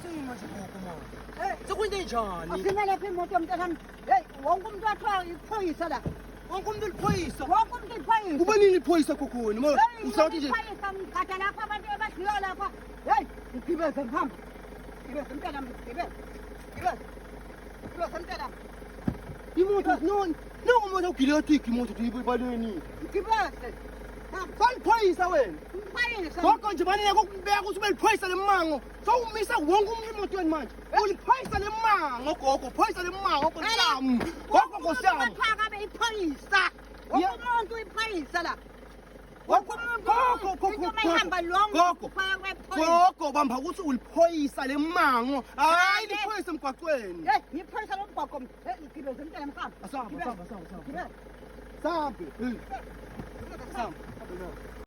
isimo nje gogo manje. Hey, Sekwenzenjani? asina lapha imoto yomntanami. Hey, wonke umuntu wathiwa iphoyisa la. Wonke umuntu liphoyisa. Wonke umuntu iphoyisa. Kuba nini iphoyisa kokhona? Mo usathi nje iphoyisa ngikhatha lapha abantu abadliwa lapha. Hey, ngigibeze ngihamba. Ngibeze mntanami, ngibeze. Ngibeze. Ngibeze mntanami. imoto no umuntu ugilethi imoto ibalweni. Ngibeze. Saliphoyisa wena. Iphoyisa. Gogo nje manene kokubeka ukuthi ubeliphoyisa lemango. Sowumisa wonke umuntu emotweni manje. Uliphoyisa lemango gogo, phoyisa lemango konhlami. Gogo ngosiyami. Bathaka beyiphoyisa. Wonke umuntu iphoyisa la. Gogo bamba ukuthi uliphoyisa lemango. Hayi liphoyisa emgwaqweni. Hey, ngiphoyisa lo mbhaqo. Hey, ngibeze mntana mkhamba. Asamba. Ngibeze. Sambe. Sambe.